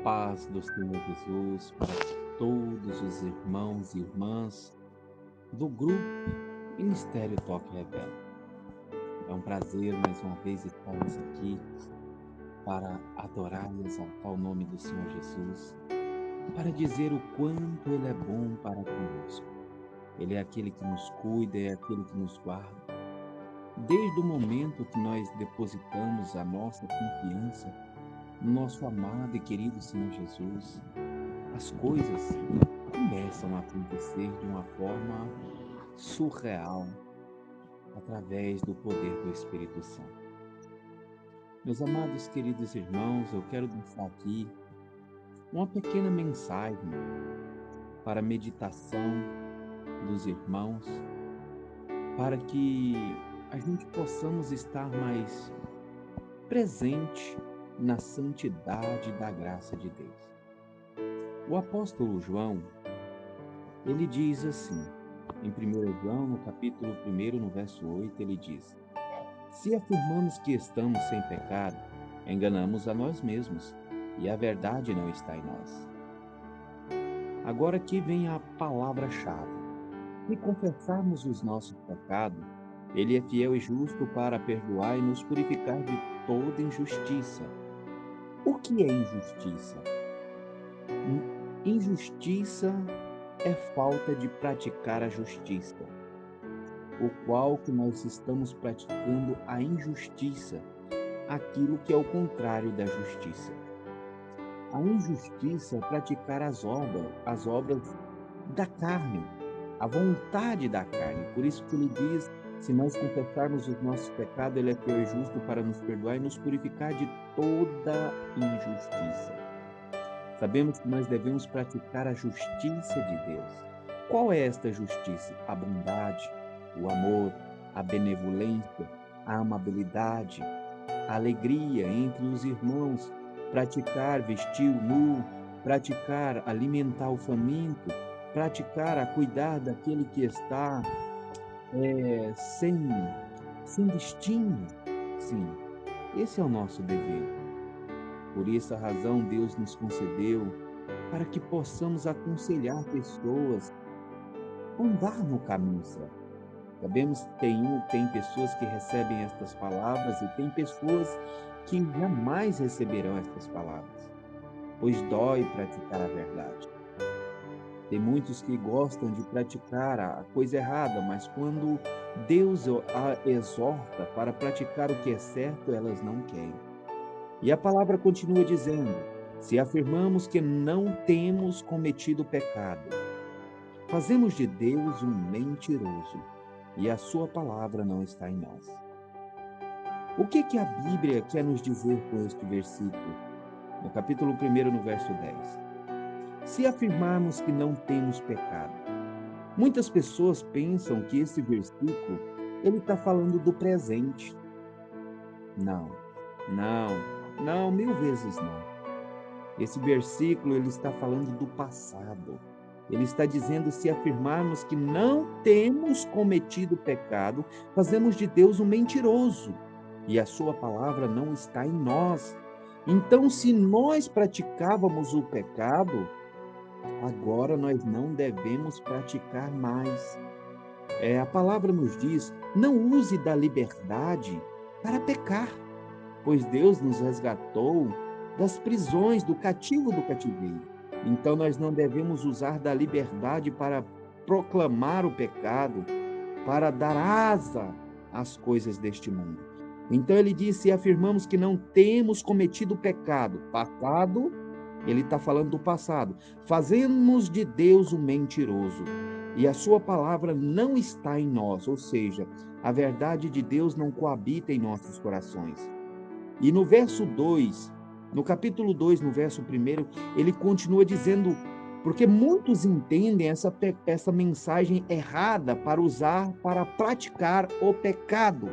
paz do Senhor Jesus para todos os irmãos e irmãs do grupo Ministério Toque Revela. É um prazer mais uma vez estarmos aqui para adorar e exaltar o nome do Senhor Jesus, para dizer o quanto Ele é bom para conosco. Ele é aquele que nos cuida, é aquele que nos guarda. Desde o momento que nós depositamos a nossa confiança no nosso amado e querido Senhor Jesus, as coisas começam a acontecer de uma forma surreal, através do poder do Espírito Santo. Meus amados queridos irmãos, eu quero deixar aqui uma pequena mensagem para a meditação dos irmãos, para que a gente possamos estar mais presente na santidade da graça de Deus. O apóstolo João, ele diz assim, em 1 João, no capítulo 1, no verso 8, ele diz: se afirmamos que estamos sem pecado, enganamos a nós mesmos, e a verdade não está em nós. Agora aqui vem a palavra-chave. Se confessarmos os nossos pecados, Ele é fiel e justo para perdoar e nos purificar de toda injustiça. O que é injustiça? Injustiça é falta de praticar a justiça, o qual que nós estamos praticando a injustiça, aquilo que é o contrário da justiça. A injustiça é praticar as obras da carne, a vontade da carne. Por isso que ele diz, se nós confessarmos os nossos pecados, ele é fiel e justo para nos perdoar e nos purificar de toda injustiça. Sabemos que nós devemos praticar a justiça de Deus. Qual é esta justiça? A bondade, o amor, a benevolência, a amabilidade, a alegria entre os irmãos, praticar vestir o nu, praticar alimentar o faminto, praticar a cuidar daquele que está sem destino. Sim, esse é o nosso dever. Por essa razão, Deus nos concedeu para que possamos aconselhar pessoas a andar no caminho certo. Sabemos que tem pessoas que recebem estas palavras e tem pessoas que jamais receberão estas palavras, pois dói praticar a verdade. Tem muitos que gostam de praticar a coisa errada, mas quando Deus a exorta para praticar o que é certo, elas não querem. E a palavra continua dizendo: se afirmamos que não temos cometido pecado, fazemos de Deus um mentiroso, e a sua palavra não está em nós. O que a Bíblia quer nos dizer com este versículo? No capítulo 1, no verso 10. Se afirmarmos que não temos pecado, muitas pessoas pensam que esse versículo ele está falando do presente. Não, não, 1000 vezes não. Esse versículo ele está falando do passado. Ele está dizendo, se afirmarmos que não temos cometido pecado, fazemos de Deus um mentiroso, e a sua palavra não está em nós. Então, se nós praticávamos o pecado, agora nós não devemos praticar mais. A palavra nos diz, não use da liberdade para pecar, pois Deus nos resgatou das prisões, do cativo do cativeiro. Então nós não devemos usar da liberdade para proclamar o pecado, para dar asa às coisas deste mundo. Então ele diz, se afirmamos que não temos cometido pecado, passado, ele está falando do passado, fazemos de Deus um mentiroso, e a sua palavra não está em nós, ou seja, a verdade de Deus não coabita em nossos corações. E no verso 2, no capítulo 2, no verso 1, ele continua dizendo, porque muitos entendem essa mensagem errada para usar, para praticar o pecado.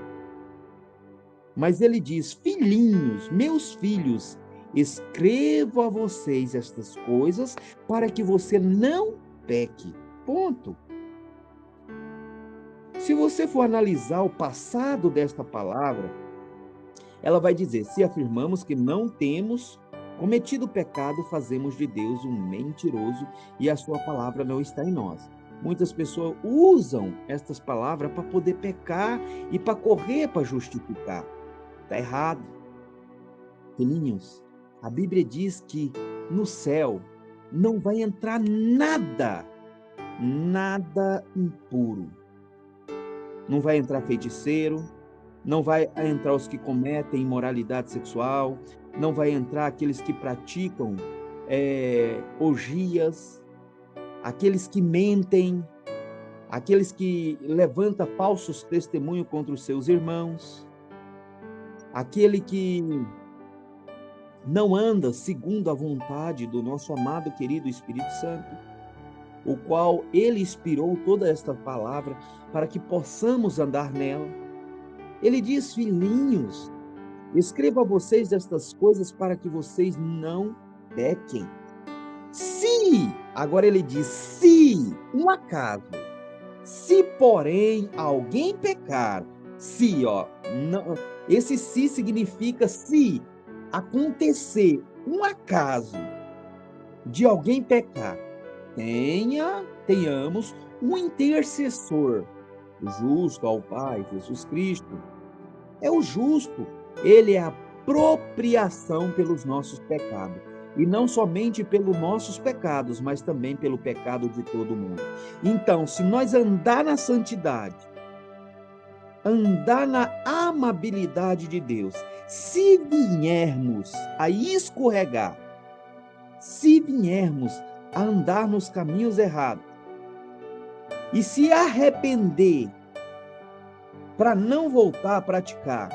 Mas ele diz, filhinhos, meus filhos, escrevo a vocês estas coisas para que você não peque. Ponto. Se você for analisar o passado desta palavra, ela vai dizer, se afirmamos que não temos Cometido o pecado, fazemos de Deus um mentiroso e a sua palavra não está em nós. Muitas pessoas usam estas palavras para poder pecar e para correr para justificar. Está errado. Filhinhos, a Bíblia diz que no céu não vai entrar nada, nada impuro. Não vai entrar feiticeiro, não vai entrar os que cometem imoralidade sexual, não vai entrar aqueles que praticam orgias, aqueles que mentem, aqueles que levantam falsos testemunhos contra os seus irmãos, aquele que não anda segundo a vontade do nosso amado querido Espírito Santo, o qual ele inspirou toda esta palavra para que possamos andar nela. Ele diz: filhinhos, escrevo a vocês estas coisas para que vocês não pequem. Se, agora ele diz, se um acaso, se porém alguém pecar, se, ó, não, esse se significa se acontecer um acaso de alguém pecar, tenhamos um intercessor justo ao Pai, Jesus Cristo. É o justo, ele é a propriação pelos nossos pecados. E não somente pelos nossos pecados, mas também pelo pecado de todo mundo. Então, se nós andar na santidade, andar na amabilidade de Deus, se viermos a escorregar, se viermos a andar nos caminhos errados, e se arrepender para não voltar a praticar,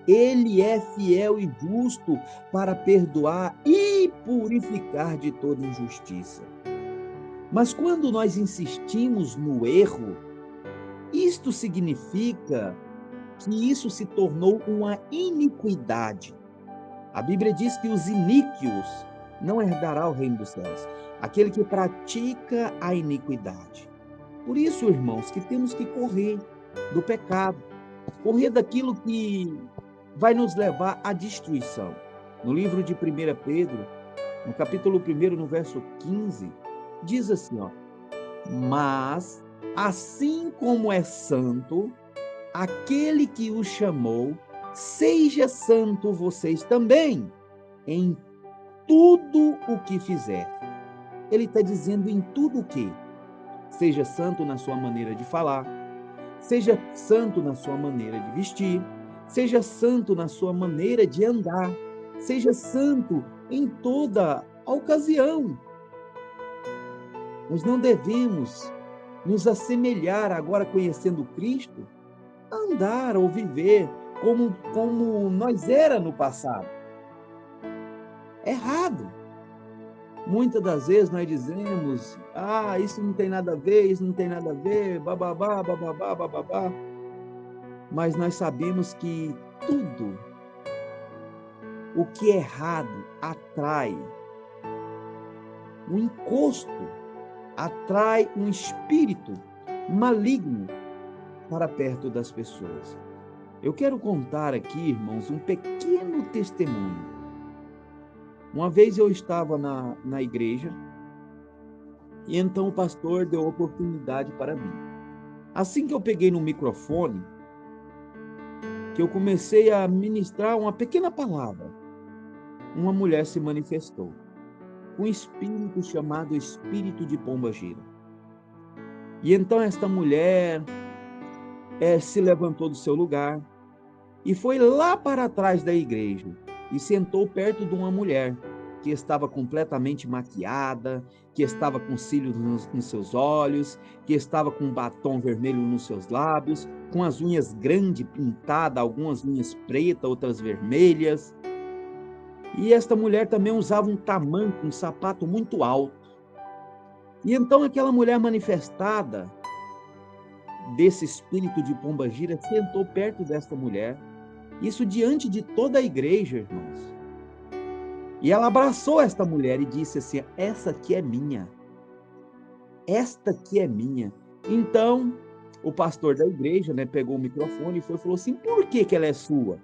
ele é fiel e justo para perdoar e purificar de toda injustiça. Mas quando nós insistimos no erro, isto significa que isso se tornou uma iniquidade. A Bíblia diz que os iníquios não herdará o reino dos céus, aquele que pratica a iniquidade. Por isso, irmãos, que temos que correr do pecado, correr daquilo que vai nos levar à destruição. No livro de 1 Pedro, no capítulo 1, no verso 15, diz assim, ó: mas, assim como é santo, aquele que o chamou, seja santo vocês também, em tudo o que fizer. Ele está dizendo em tudo o que? Seja santo na sua maneira de falar, seja santo na sua maneira de vestir, seja santo na sua maneira de andar, seja santo em toda a ocasião. Nós não devemos nos assemelhar, agora conhecendo Cristo, a andar ou viver como nós era no passado. É errado. Muitas das vezes nós dizemos: isso não tem nada a ver, isso não tem nada a ver, bababá, bababá, bababá. Mas nós sabemos que tudo o que é errado atrai um encosto, atrai um espírito maligno para perto das pessoas. Eu quero contar aqui, irmãos, um pequeno testemunho. Uma vez eu estava na igreja e então o pastor deu oportunidade para mim. Assim que eu peguei no microfone, que eu comecei a ministrar uma pequena palavra, uma mulher se manifestou. Um espírito chamado espírito de pombagira. E então esta mulher se levantou do seu lugar e foi lá para trás da igreja e sentou perto de uma mulher que estava completamente maquiada, que estava com cílios nos seus olhos, que estava com batom vermelho nos seus lábios, com as unhas grandes pintadas, algumas unhas pretas, outras vermelhas. E esta mulher também usava um tamanco, um sapato muito alto. E então aquela mulher manifestada desse espírito de pombagira sentou perto desta mulher, isso diante de toda a igreja, irmãos. E ela abraçou esta mulher e disse assim: essa aqui é minha. Esta aqui é minha. Então, o pastor da igreja, pegou o microfone e falou assim: por que ela é sua?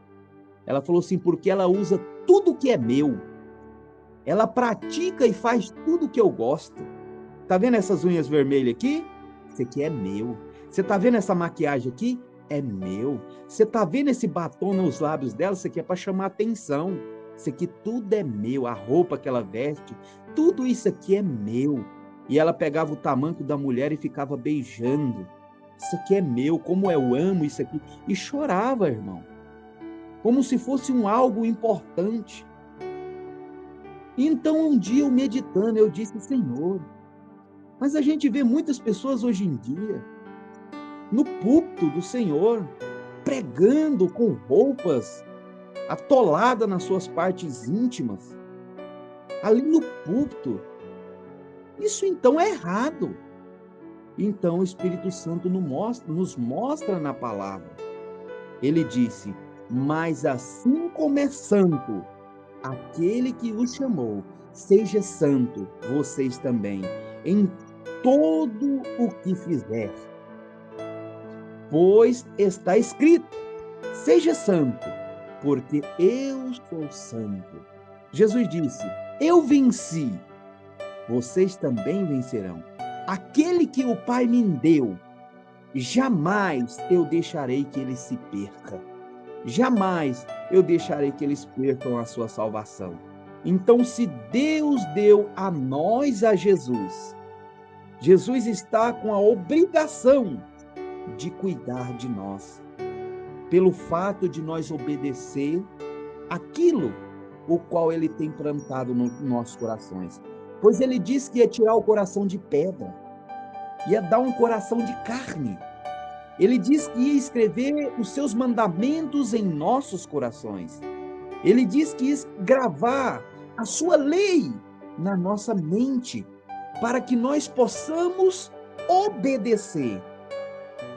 Ela falou assim: porque ela usa tudo que é meu. Ela pratica e faz tudo que eu gosto. Tá vendo essas unhas vermelhas aqui? Isso aqui é meu. Você tá vendo essa maquiagem aqui? É meu. Você tá vendo esse batom nos lábios dela? Isso aqui é para chamar atenção. Isso aqui tudo é meu. A roupa que ela veste, tudo isso aqui é meu. E ela pegava o tamanco da mulher e ficava beijando. Isso aqui é meu, como eu amo isso aqui. E chorava, irmão. Como se fosse algo importante. E então, um dia, eu meditando, eu disse, Senhor, mas a gente vê muitas pessoas hoje em dia, no púlpito do Senhor, pregando com roupas atoladas nas suas partes íntimas, ali no púlpito. Isso então é errado. Então o Espírito Santo nos mostra na palavra. Ele disse, mas assim como é santo aquele que o chamou, seja santo vocês também, em todo o que fizer. Pois está escrito, seja santo, porque eu sou santo. Jesus disse, eu venci, vocês também vencerão. Aquele que o Pai me deu, jamais eu deixarei que ele se perca. Jamais eu deixarei que eles percam a sua salvação. Então, se Deus deu a nós a Jesus, Jesus está com a obrigação de cuidar de nós, pelo fato de nós obedecer aquilo o qual ele tem plantado nos nossos corações. Pois ele disse que ia tirar o coração de pedra, ia dar um coração de carne. Ele disse que ia escrever os seus mandamentos em nossos corações. Ele disse que ia gravar a sua lei na nossa mente, para que nós possamos obedecer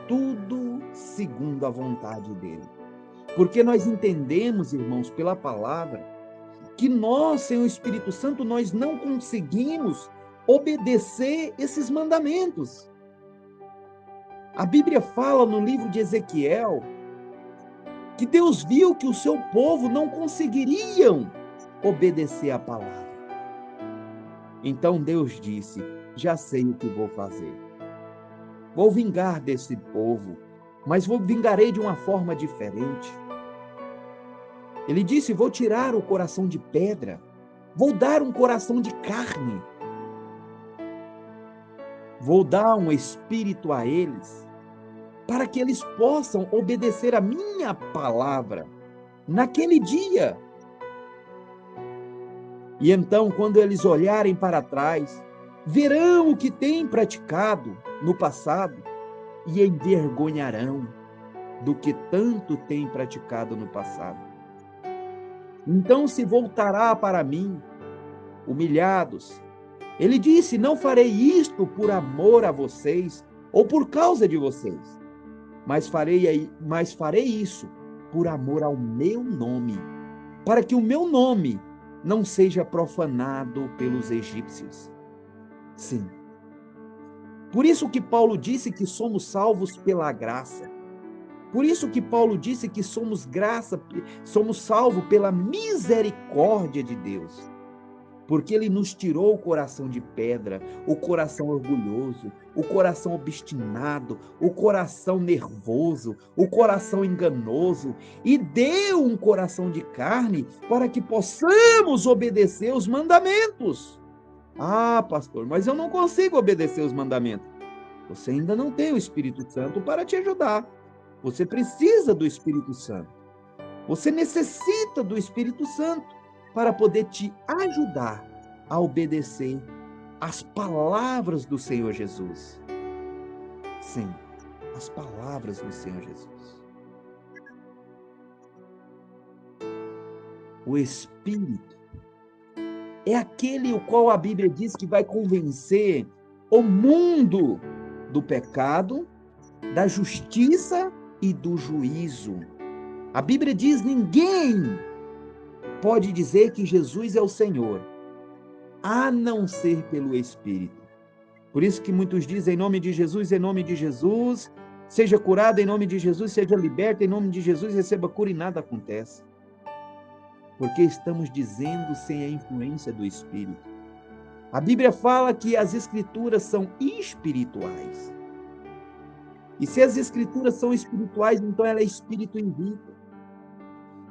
tudo segundo a vontade dele. Porque nós entendemos, irmãos, pela palavra, que nós, sem o Espírito Santo, nós não conseguimos obedecer esses mandamentos. A Bíblia fala no livro de Ezequiel que Deus viu que o seu povo não conseguiriam obedecer a palavra. Então Deus disse, já sei o que vou fazer. Vou vingar desse povo, mas vingarei de uma forma diferente. Ele disse, vou tirar o coração de pedra, vou dar um coração de carne. Vou dar um espírito a eles, para que eles possam obedecer a minha palavra naquele dia. E então, quando eles olharem para trás, verão o que têm praticado no passado e envergonharão do que tanto têm praticado no passado. Então se voltará para mim, humilhados. Ele disse, não farei isto por amor a vocês ou por causa de vocês, mas farei isso por amor ao meu nome, para que o meu nome não seja profanado pelos egípcios. Sim. Por isso que Paulo disse que somos salvos pela graça. Por isso que Paulo disse que somos salvos pela misericórdia de Deus. Porque ele nos tirou o coração de pedra, o coração orgulhoso, o coração obstinado, o coração nervoso, o coração enganoso, e deu um coração de carne para que possamos obedecer os mandamentos. Ah, pastor, mas eu não consigo obedecer os mandamentos. Você ainda não tem o Espírito Santo para te ajudar. Você precisa do Espírito Santo. Você necessita do Espírito Santo para poder te ajudar a obedecer às palavras do Senhor Jesus. Sim, as palavras do Senhor Jesus. O Espírito é aquele o qual a Bíblia diz que vai convencer o mundo do pecado, da justiça e do juízo. A Bíblia diz, ninguém pode dizer que Jesus é o Senhor, a não ser pelo Espírito. Por isso que muitos dizem, em nome de Jesus, seja curado em nome de Jesus, seja liberto em nome de Jesus, receba cura e nada acontece. porque estamos dizendo sem a influência do Espírito. A Bíblia fala que as Escrituras são espirituais. E se as Escrituras são espirituais, então ela é espírito em vida.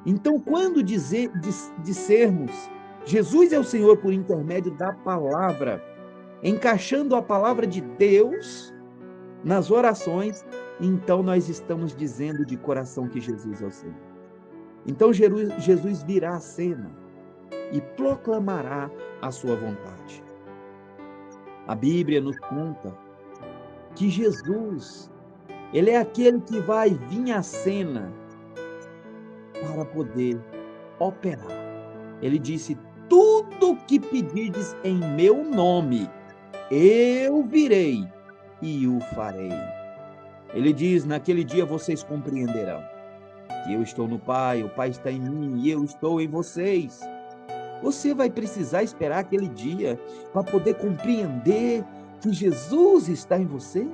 Então, quando dissermos Jesus é o Senhor por intermédio da palavra, encaixando a palavra de Deus nas orações, então nós estamos dizendo de coração que Jesus é o Senhor. Então Jesus virá à cena e proclamará a sua vontade. A Bíblia nos conta que Jesus, ele é aquele que vai vir à cena para poder operar. Ele disse: tudo que pedirdes em meu nome, eu virei e o farei. Ele diz: naquele dia vocês compreenderão que eu estou no Pai, o Pai está em mim e eu estou em vocês. Você vai precisar esperar aquele dia para poder compreender que Jesus está em você?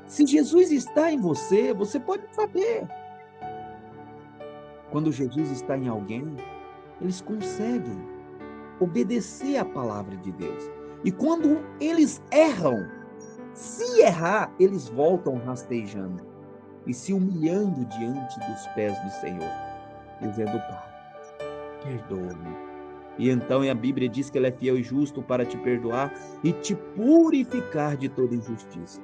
Se Jesus está em você, você pode saber. Quando Jesus está em alguém, eles conseguem obedecer à palavra de Deus. E quando eles erram, se errar, eles voltam rastejando e se humilhando diante dos pés do Senhor, dizendo: Pai, perdoa-me. E então a Bíblia diz que Ele é fiel e justo para te perdoar e te purificar de toda injustiça.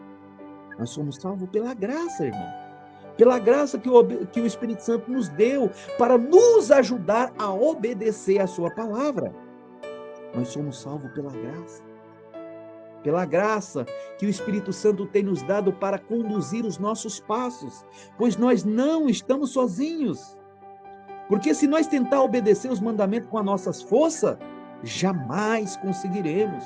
Nós somos salvos pela graça, irmão. Pela graça que o Espírito Santo nos deu para nos ajudar a obedecer a sua palavra. Nós somos salvos pela graça. Pela graça que o Espírito Santo tem nos dado para conduzir os nossos passos, pois nós não estamos sozinhos. Porque se nós tentar obedecer os mandamentos com as nossas forças, jamais conseguiremos.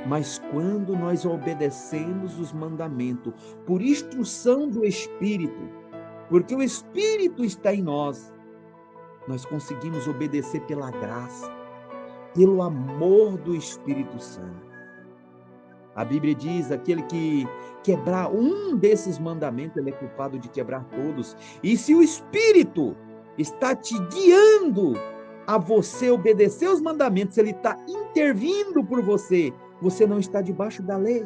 Mas quando nós obedecemos os mandamentos por instrução do Espírito, porque o Espírito está em nós, nós conseguimos obedecer pela graça, pelo amor do Espírito Santo. A Bíblia diz: aquele que quebrar um desses mandamentos, ele é culpado de quebrar todos. E se o Espírito está te guiando a você obedecer os mandamentos, ele está intervindo por você, você não está debaixo da lei,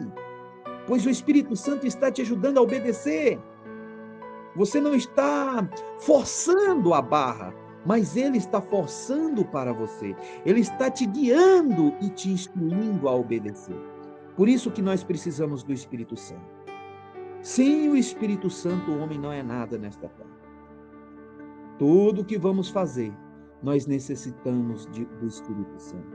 pois o Espírito Santo está te ajudando a obedecer. Você não está forçando a barra, mas ele está forçando para você. Ele está te guiando e te instruindo a obedecer. Por isso que nós precisamos do Espírito Santo. Sem o Espírito Santo, o homem não é nada nesta terra. Tudo que vamos fazer, nós necessitamos do Espírito Santo.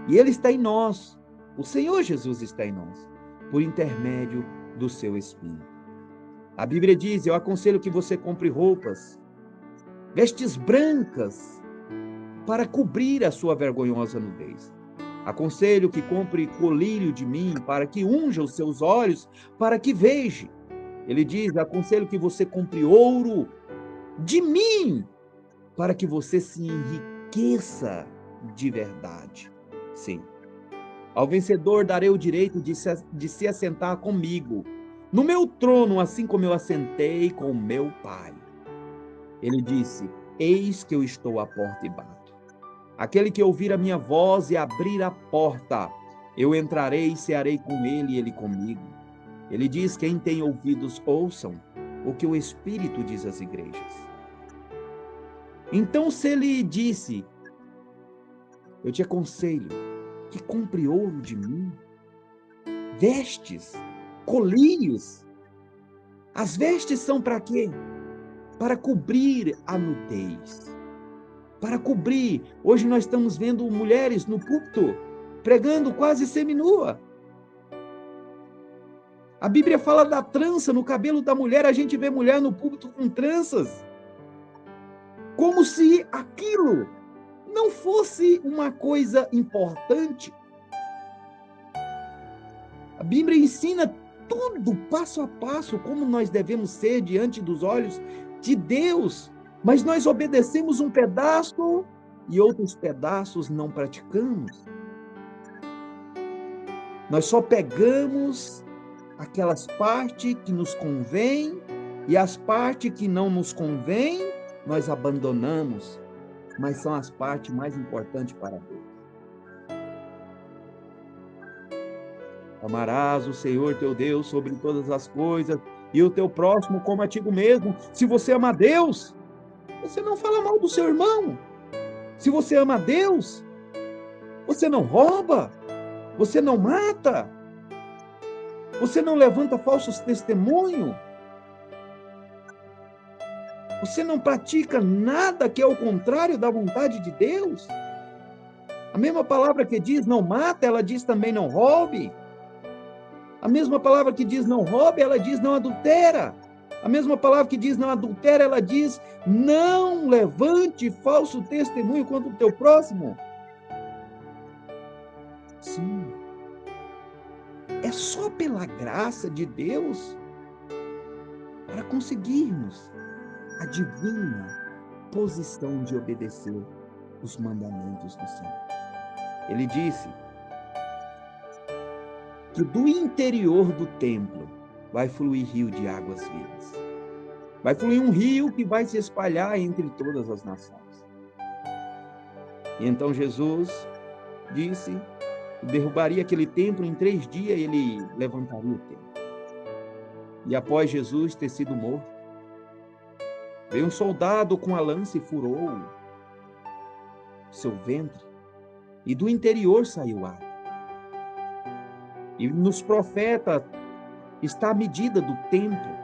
E ele está em nós. O Senhor Jesus está em nós, por intermédio do seu Espírito. A Bíblia diz: eu aconselho que você compre roupas, vestes brancas, para cobrir a sua vergonhosa nudez. Aconselho que compre colírio de mim, para que unja os seus olhos, para que veja. Ele diz: aconselho que você compre ouro de mim, para que você se enriqueça de verdade. Sim. Ao vencedor darei o direito de se assentar comigo no meu trono, assim como eu assentei com o meu Pai. Ele disse: eis que eu estou à porta e bato. Aquele que ouvir a minha voz e abrir a porta, eu entrarei e cearei com ele e ele comigo. Ele diz: quem tem ouvidos, ouçam o que o Espírito diz às igrejas. Então, se ele disse: eu te aconselho que compre ouro de mim, vestes, colírios. As vestes são para quê? Para cobrir a nudez. Para cobrir. Hoje nós estamos vendo mulheres no púlpito pregando quase seminua. A Bíblia fala da trança no cabelo da mulher, a gente vê mulher no púlpito com tranças. Como se aquilo não fosse uma coisa importante. A Bíblia ensina tudo, passo a passo, como nós devemos ser diante dos olhos de Deus. Mas nós obedecemos um pedaço e outros pedaços não praticamos. Nós só pegamos aquelas partes que nos convêm e as partes que não nos convêm, nós abandonamos, mas são as partes mais importantes para Deus. Amarás o Senhor teu Deus sobre todas as coisas e o teu próximo como a ti mesmo. Se você ama Deus, você não fala mal do seu irmão. Se você ama Deus, você não rouba, você não mata, você não levanta falsos testemunhos, você não pratica nada que é o contrário da vontade de Deus. A mesma palavra que diz não mata, ela diz também não roube. A mesma palavra que diz não roube, ela diz não adultera. A mesma palavra que diz não adultera, ela diz não levante falso testemunho contra o teu próximo. Sim. É só pela graça de Deus para conseguirmos a divina posição de obedecer os mandamentos do Senhor. Ele disse que do interior do templo vai fluir rio de águas vivas. Vai fluir um rio que vai se espalhar entre todas as nações. E então Jesus disse que derrubaria aquele templo em 3 dias, ele levantaria o templo. E após Jesus ter sido morto, veio um soldado com a lança e furou seu ventre, e do interior saiu água. E nos profetas está a medida do templo.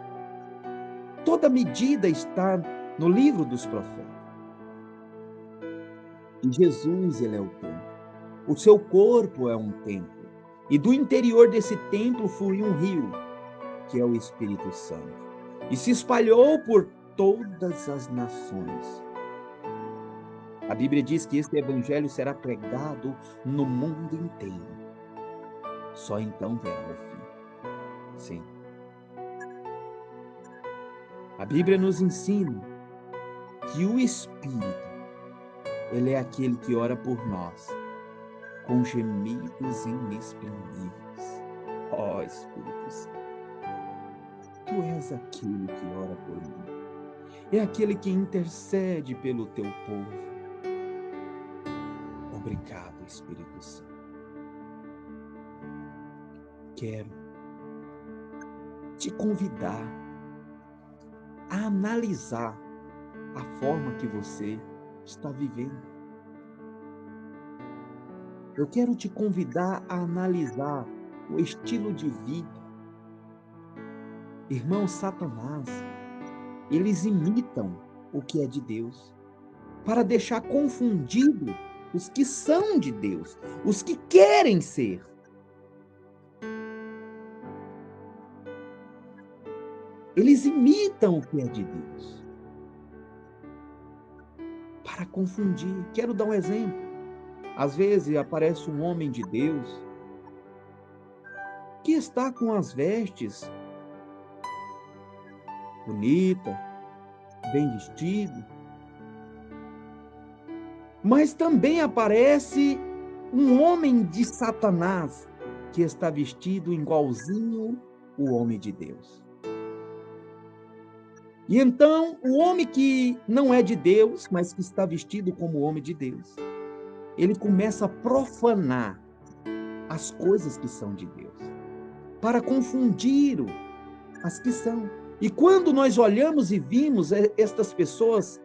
Toda medida está no livro dos profetas. E Jesus, ele é o templo. O seu corpo é um templo. E do interior desse templo fluiu um rio, que é o Espírito Santo. E se espalhou por todas as nações. A Bíblia diz que este evangelho será pregado no mundo inteiro. Só então verá o fim. Sim. A Bíblia nos ensina que o Espírito, ele é aquele que ora por nós, com gemidos inexprimíveis. Ó Espírito Santo, tu és aquele que ora por mim. É aquele que intercede pelo teu povo. Obrigado, Espírito Santo. Quero te convidar a analisar a forma que você está vivendo. Eu quero te convidar a analisar o estilo de vida. Irmão, Satanás, eles imitam o que é de Deus, para deixar confundido os que são de Deus, os que querem ser. Eles imitam o que é de Deus, para confundir. Quero dar um exemplo. Às vezes aparece um homem de Deus que está com as vestes bonita, bem vestido, mas também aparece um homem de Satanás que está vestido igualzinho o homem de Deus. E então, o homem que não é de Deus, mas que está vestido como homem de Deus, ele começa a profanar as coisas que são de Deus, para confundir as que são. E quando nós olhamos e vimos estas pessoas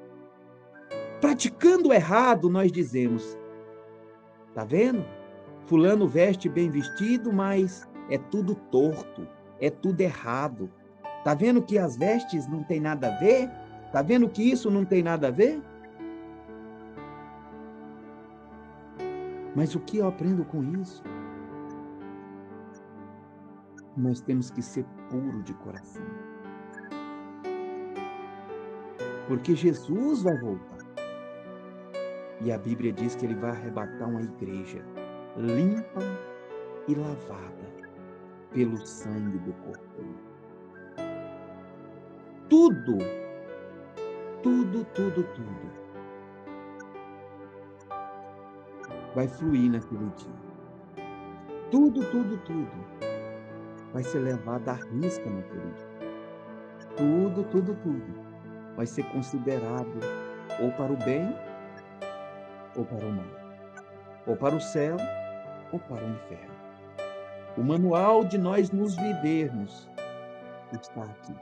praticando errado, nós dizemos, tá vendo? Fulano veste bem vestido, mas é tudo torto, é tudo errado. Tá vendo que as vestes não tem nada a ver? Tá vendo que isso não tem nada a ver? Mas o que eu aprendo com isso? Nós temos que ser puro de coração. Porque Jesus vai voltar. E a Bíblia diz que ele vai arrebatar uma igreja limpa e lavada pelo sangue do Cordeiro. Tudo vai fluir naquele dia. Tudo vai ser levado à risca naquele dia. Tudo vai ser considerado ou para o bem ou para o mal, ou para o céu ou para o inferno. O manual de nós nos vivermos está aqui.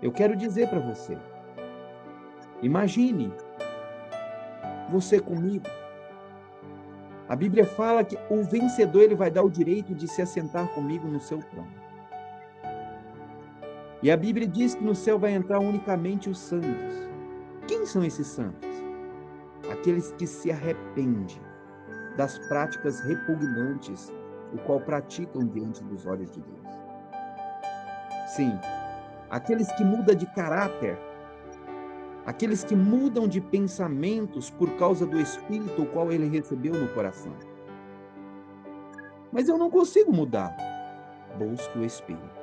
Eu quero dizer para você, imagine você comigo. A Bíblia fala que o vencedor ele vai dar o direito de se assentar comigo no seu trono. E a Bíblia diz que no céu vai entrar unicamente os santos. Quem são esses santos? Aqueles que se arrependem das práticas repugnantes, o qual praticam diante dos olhos de Deus. Sim, aqueles que mudam de caráter, aqueles que mudam de pensamentos por causa do Espírito o qual ele recebeu no coração. Mas eu não consigo mudar. Busque o Espírito,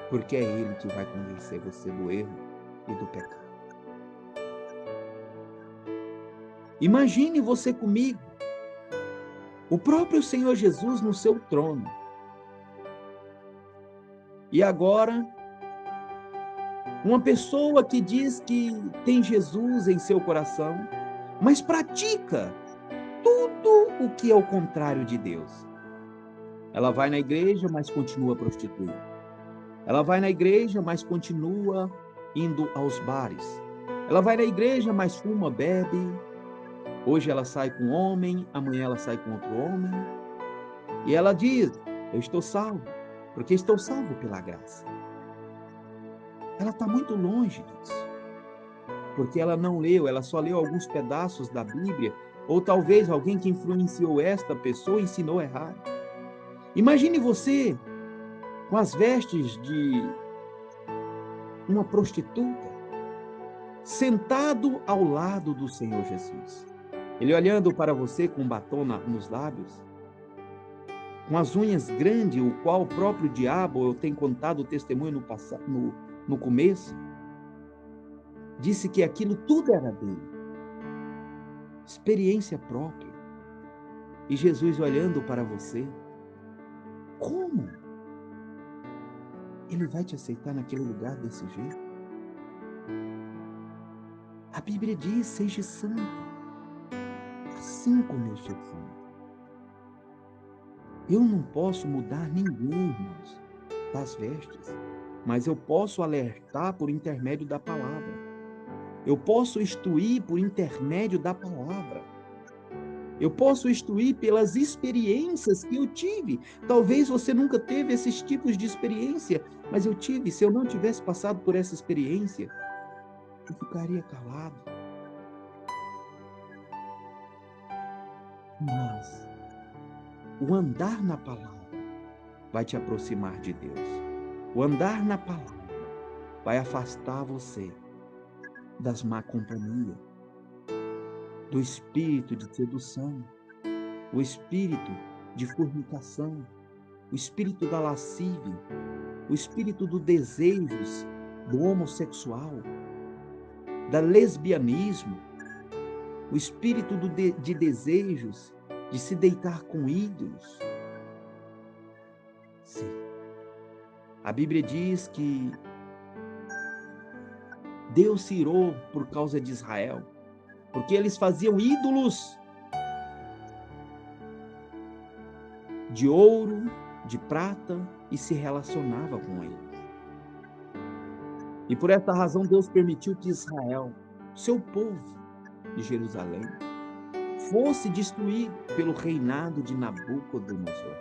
porque é ele que vai convencer você do erro e do pecado. Imagine você comigo, o próprio Senhor Jesus no seu trono. E agora, uma pessoa que diz que tem Jesus em seu coração, mas pratica tudo o que é o contrário de Deus. Ela vai na igreja, mas continua prostituindo. Ela vai na igreja, mas continua indo aos bares. Ela vai na igreja, mas fuma, bebe. Hoje ela sai com um homem, amanhã ela sai com outro homem. E ela diz, eu estou salvo, porque estou salvo pela graça. Ela está muito longe disso, porque ela não leu, ela só leu alguns pedaços da Bíblia, ou talvez alguém que influenciou esta pessoa ensinou errado. Imagine você com as vestes de uma prostituta, sentado ao lado do Senhor Jesus. Ele olhando para você com batom nos lábios, com as unhas grandes, o qual o próprio diabo, eu tenho contado o testemunho no passado, no começo, disse que aquilo tudo era dele. Experiência própria. E Jesus olhando para você, como? Ele vai te aceitar naquele lugar desse jeito? A Bíblia diz, seja santo, assim como eu sou santo. Eu não posso mudar ninguém, irmãos, das vestes, mas eu posso alertar por intermédio da palavra. Eu posso instruir por intermédio da palavra. Eu posso instruir pelas experiências que eu tive. Talvez você nunca teve esses tipos de experiência, mas eu tive. Se eu não tivesse passado por essa experiência, eu ficaria calado. Mas o andar na palavra vai te aproximar de Deus. O andar na palavra vai afastar você das má companhia, do espírito de sedução, o espírito de fornicação, o espírito da lascívia, o espírito do desejos do homossexual, da lesbianismo, o espírito de desejos de se deitar com ídolos. Sim. A Bíblia diz que Deus se irou por causa de Israel, porque eles faziam ídolos de ouro, de prata e se relacionavam com eles. E por essa razão Deus permitiu que Israel, seu povo de Jerusalém, fosse destruído pelo reinado de Nabucodonosor,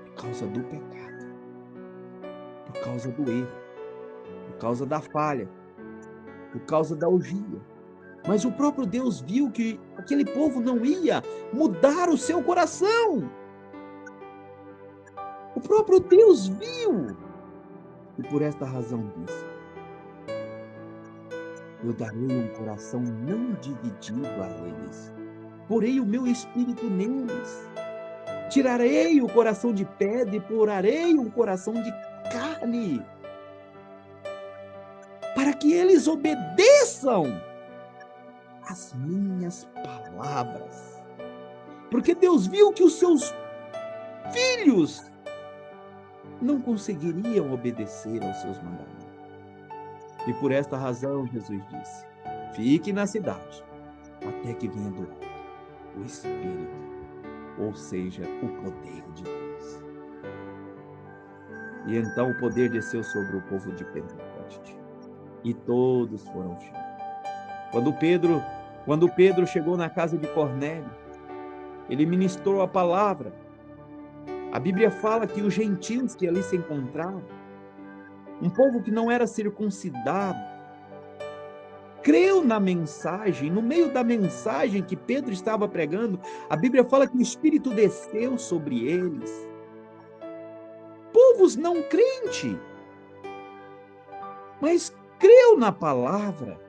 por causa do pecado, por causa do erro, por causa da falha, por causa da orgia. Mas o próprio Deus viu que aquele povo não ia mudar o seu coração. O próprio Deus viu. E por esta razão disse, eu darei um coração não dividido a eles, porei o meu espírito neles. Tirarei o coração de pedra e porarei um coração de carne, para que eles obedeçam as minhas palavras. Porque Deus viu que os seus filhos não conseguiriam obedecer aos seus mandamentos. E por esta razão, Jesus disse: fique na cidade, até que venha do alto o Espírito, ou seja, o poder de Deus. E então o poder desceu sobre o povo de Pentecoste, e todos foram cheios. Quando Pedro chegou na casa de Cornélio, ele ministrou a palavra. A Bíblia fala que os gentios que ali se encontravam, um povo que não era circuncidado, creu na mensagem. No meio da mensagem que Pedro estava pregando, a Bíblia fala que o Espírito desceu sobre eles. Povos não crentes, mas creu na palavra.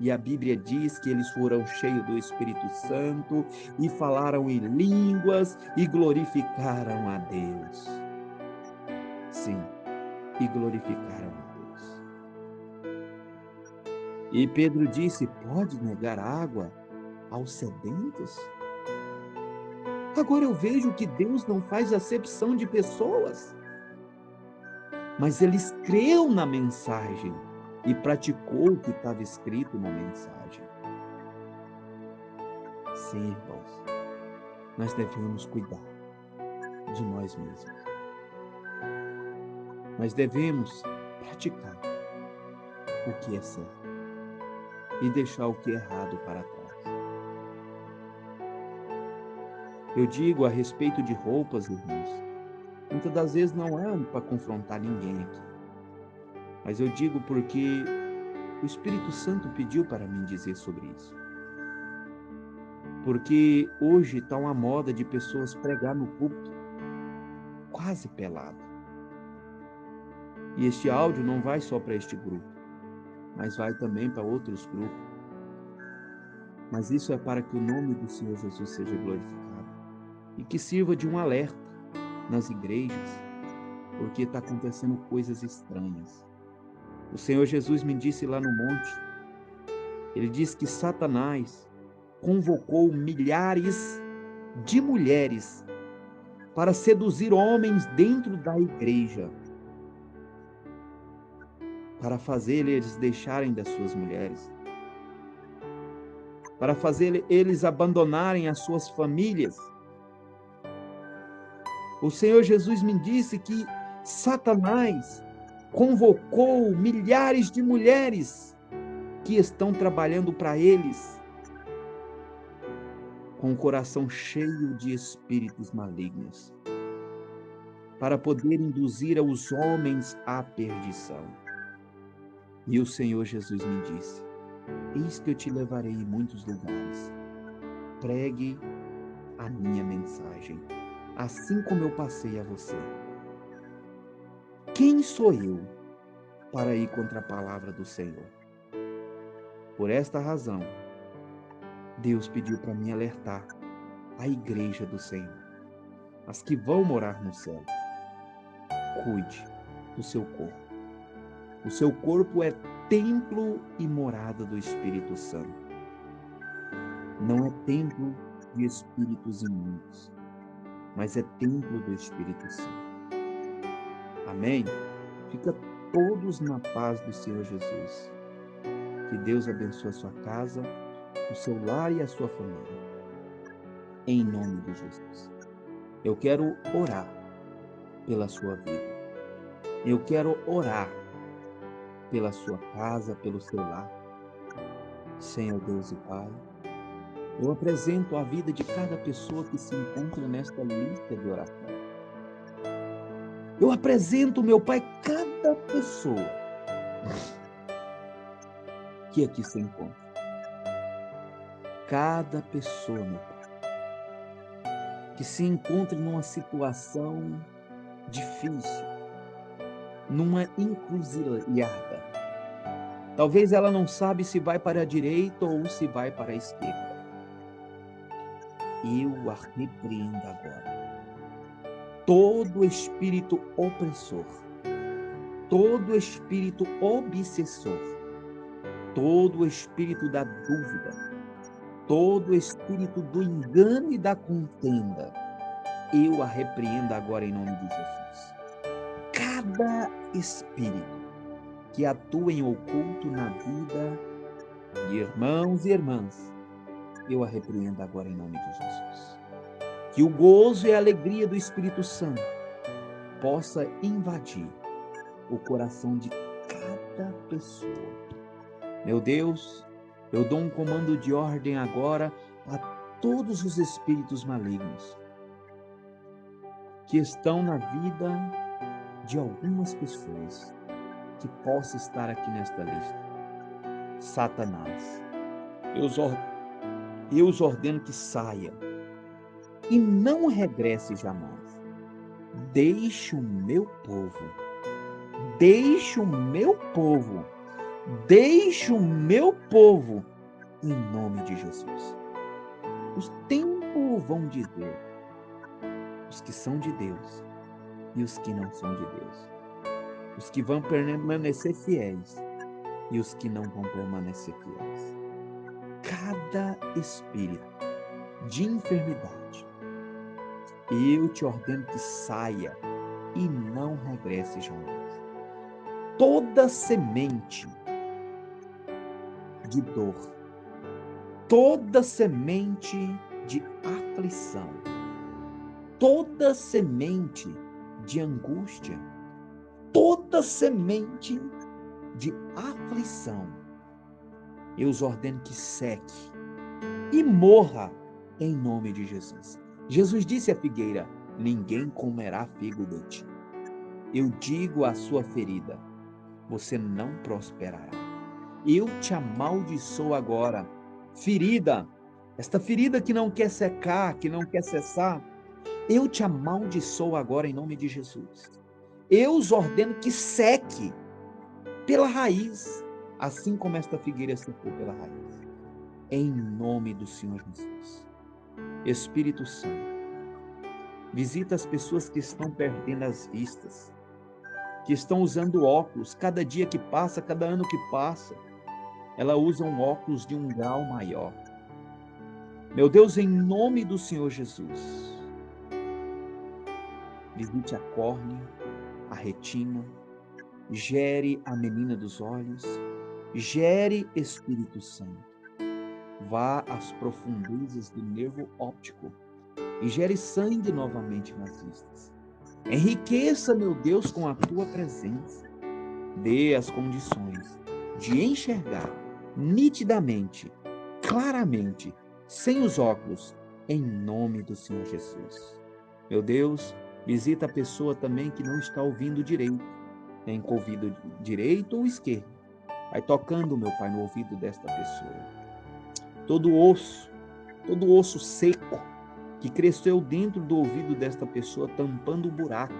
E a Bíblia diz que eles foram cheios do Espírito Santo e falaram em línguas e glorificaram a Deus. Sim, e glorificaram a Deus. E Pedro disse: pode negar água aos sedentos? Agora eu vejo que Deus não faz acepção de pessoas, mas eles creu na mensagem e praticou o que estava escrito na mensagem. Sim, irmãos, nós devemos cuidar de nós mesmos. Nós devemos praticar o que é certo e deixar o que é errado para trás. Eu digo a respeito de roupas, irmãos, muitas das vezes não é para confrontar ninguém aqui, mas eu digo porque o Espírito Santo pediu para mim dizer sobre isso. Porque hoje está uma moda de pessoas pregar no púlpito, quase pelado. E este áudio não vai só para este grupo, mas vai também para outros grupos. Mas isso é para que o nome do Senhor Jesus seja glorificado e que sirva de um alerta nas igrejas, porque está acontecendo coisas estranhas. O Senhor Jesus me disse lá no monte, ele disse que Satanás convocou milhares de mulheres para seduzir homens dentro da igreja, para fazer eles deixarem das suas mulheres, para fazer eles abandonarem as suas famílias. O Senhor Jesus me disse que Satanás convocou milhares de mulheres que estão trabalhando para eles, com o coração cheio de espíritos malignos, para poder induzir os homens à perdição. E o Senhor Jesus me disse: eis que eu te levarei em muitos lugares, pregue a minha mensagem, assim como eu passei a você. Quem sou eu para ir contra a palavra do Senhor? Por esta razão, Deus pediu para mim alertar a igreja do Senhor, as que vão morar no céu. Cuide do seu corpo. O seu corpo é templo e morada do Espírito Santo. Não é templo de espíritos imundos, mas é templo do Espírito Santo. Amém? Fica todos na paz do Senhor Jesus. Que Deus abençoe a sua casa, o seu lar e a sua família. Em nome de Jesus. Eu quero orar pela sua vida. Eu quero orar pela sua casa, pelo seu lar. Senhor Deus e Pai, eu apresento a vida de cada pessoa que se encontra nesta lista de oração. Eu apresento, meu Pai, cada pessoa que aqui se encontra. Cada pessoa, meu Pai, que se encontra numa situação difícil, numa encruzilhada. Talvez ela não sabe se vai para a direita ou se vai para a esquerda. Eu a repreendo agora. Todo espírito opressor, todo espírito obsessor, todo espírito da dúvida, todo espírito do engano e da contenda, eu a repreendo agora em nome de Jesus. Cada espírito que atua em oculto na vida de irmãos e irmãs, eu a repreendo agora em nome de Jesus. Que o gozo e a alegria do Espírito Santo possa invadir o coração de cada pessoa. Meu Deus, eu dou um comando de ordem agora a todos os espíritos malignos que estão na vida de algumas pessoas que possa estar aqui nesta lista. Satanás, eu os ordeno que saia e não regresse jamais. Deixe o meu povo, deixe o meu povo, deixe o meu povo, em nome de Jesus. Os tempos vão dizer, os que são de Deus e os que não são de Deus. Os que vão permanecer fiéis e os que não vão permanecer fiéis. Cada espírito de enfermidade, eu te ordeno que saia e não regresse jamais. Toda semente de dor, toda semente de aflição, toda semente de angústia, toda semente de aflição, eu os ordeno que seque e morra em nome de Jesus. Jesus disse à figueira: ninguém comerá figo de ti. Eu digo à sua ferida: você não prosperará. Eu te amaldiçoo agora, ferida, esta ferida que não quer secar, que não quer cessar, eu te amaldiçoo agora em nome de Jesus. Eu os ordeno que seque pela raiz, assim como esta figueira secou pela raiz. Em nome do Senhor Jesus. Espírito Santo, visita as pessoas que estão perdendo as vistas, que estão usando óculos, cada dia que passa, cada ano que passa, ela usa um óculos de um grau maior. Meu Deus, em nome do Senhor Jesus, visite a córnea, a retina, gere a menina dos olhos, gere Espírito Santo. Vá às profundezas do nervo óptico e gere sangue novamente nas vistas. Enriqueça, meu Deus, com a tua presença. Dê as condições de enxergar nitidamente, claramente, sem os óculos, em nome do Senhor Jesus. Meu Deus, visita a pessoa também que não está ouvindo direito, tem com o ouvido direito ou esquerdo. Vai tocando, meu Pai, no ouvido desta pessoa. Todo osso seco que cresceu dentro do ouvido desta pessoa, tampando o buraco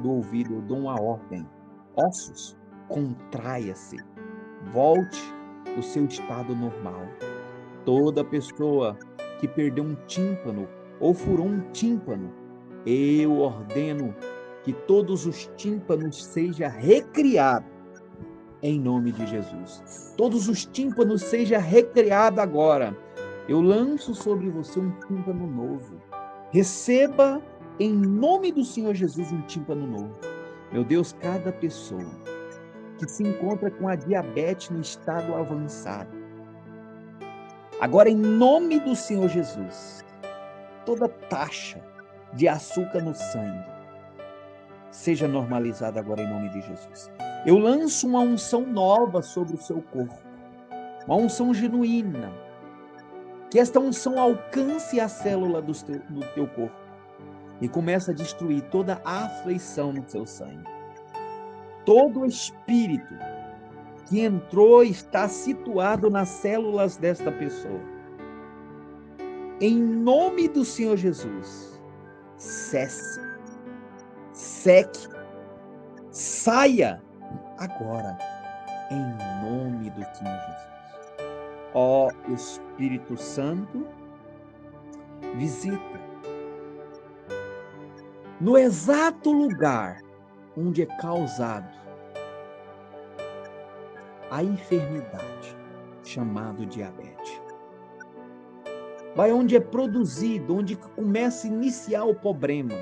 do ouvido, eu dou uma ordem. Ossos, contraia-se, volte ao seu estado normal. Toda pessoa que perdeu um tímpano ou furou um tímpano, eu ordeno que todos os tímpanos sejam recriados em nome de Jesus. Todos os tímpanos sejam recriados agora. Eu lanço sobre você um tímpano novo. Receba em nome do Senhor Jesus um tímpano novo. Meu Deus, cada pessoa que se encontra com a diabetes no estado avançado, agora em nome do Senhor Jesus, toda taxa de açúcar no sangue seja normalizada agora em nome de Jesus. Eu lanço uma unção nova sobre o seu corpo, uma unção genuína, que esta unção alcance a célula do teu corpo e comece a destruir toda a aflição no seu sangue. Todo espírito que entrou está situado nas células desta pessoa. Em nome do Senhor Jesus, cesse, seque, saia agora, em nome do Senhor Jesus. Ó Espírito Santo, visita no exato lugar onde é causado a enfermidade, chamado diabetes. Vai onde é produzido, onde começa a iniciar o problema.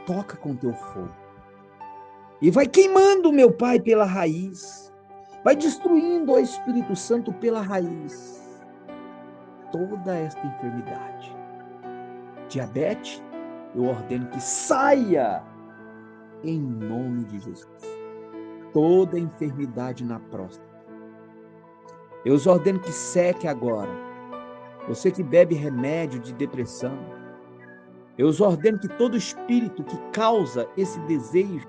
Toca com teu fogo. E vai queimando, meu Pai, pela raiz. Vai destruindo, ó Espírito Santo, pela raiz, toda esta enfermidade. Diabetes, eu ordeno que saia em nome de Jesus. Toda enfermidade na próstata, eu os ordeno que seque agora. Você que bebe remédio de depressão, eu os ordeno que todo espírito que causa esse desejo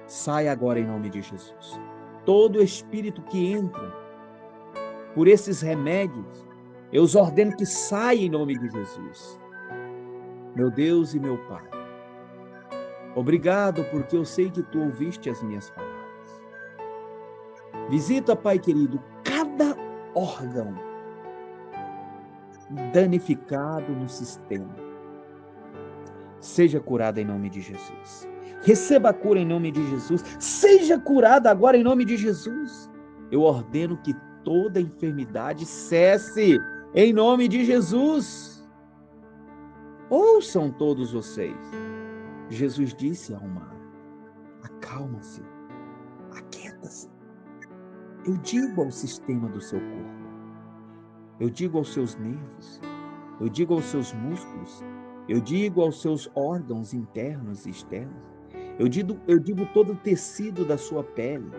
saia agora em nome de Jesus. Todo espírito que entra por esses remédios, eu os ordeno que saia em nome de Jesus. Meu Deus e meu Pai, obrigado porque eu sei que tu ouviste as minhas palavras. Visita, Pai querido, cada órgão danificado no sistema. Seja curada em nome de Jesus. Receba a cura em nome de Jesus. Seja curada agora em nome de Jesus. Eu ordeno que toda enfermidade cesse em nome de Jesus. Ouçam todos vocês. Jesus disse ao mar: acalma-se, aquieta-se. Eu digo ao sistema do seu corpo, eu digo aos seus nervos, eu digo aos seus músculos, eu digo aos seus órgãos internos e externos, eu digo todo o tecido da sua pele,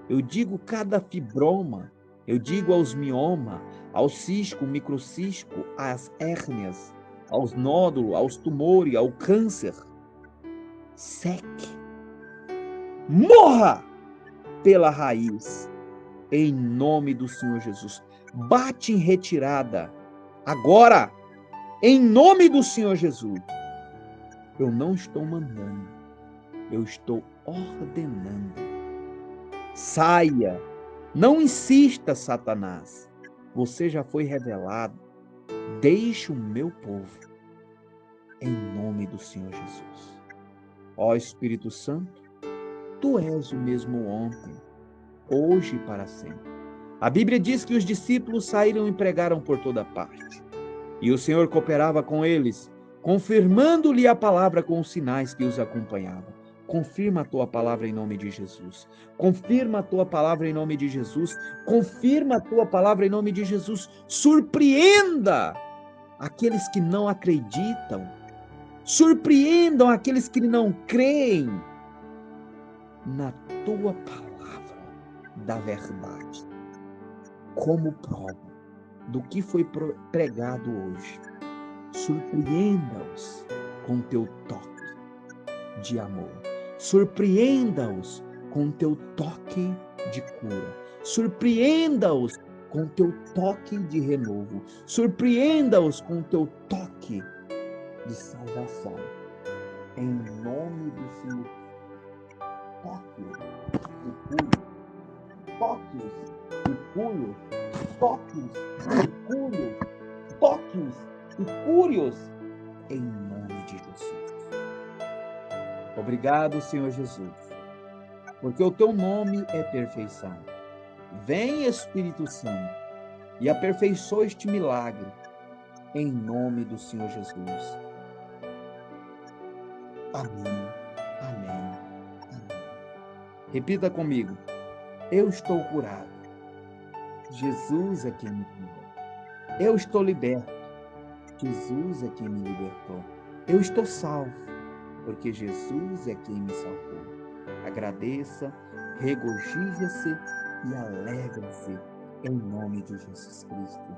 eu digo cada fibroma, eu digo aos mioma, ao cisco, microcisco, às hérnias, aos nódulos, aos tumores, ao câncer. Seque, morra pela raiz, em nome do Senhor Jesus. Bate em retirada, agora, em nome do Senhor Jesus. Eu não estou mandando, eu estou ordenando. Saia, não insista, Satanás. Você já foi revelado. Deixe o meu povo, em nome do Senhor Jesus. Ó Espírito Santo, tu és o mesmo ontem, hoje e para sempre. A Bíblia diz que os discípulos saíram e pregaram por toda parte. E o Senhor cooperava com eles, confirmando-lhe a palavra com os sinais que os acompanhavam. Confirma a tua palavra em nome de Jesus. Confirma a tua palavra em nome de Jesus. Confirma a tua palavra em nome de Jesus. Surpreenda aqueles que não acreditam. Surpreendam aqueles que não creem na tua palavra da verdade, como prova do que foi pregado hoje. Surpreenda-os com teu toque de amor. Surpreenda-os com teu toque de cura. Surpreenda-os com teu toque de renovo. Surpreenda-os com teu toque de salvação. Em nome do Senhor. Toque-os e cure. Toque-os e cure. Toque-os e cure. Toque-os e cure-os em nome de Jesus. Obrigado, Senhor Jesus, porque o teu nome é perfeição. Vem, Espírito Santo, e aperfeiçoa este milagre em nome do Senhor Jesus. Amém, amém, amém. Repita comigo: eu estou curado. Jesus é quem me cura. Eu estou liberto. Jesus é quem me libertou. Eu estou salvo, porque Jesus é quem me salvou. Agradeça, regozije-se e alegre-se em nome de Jesus Cristo.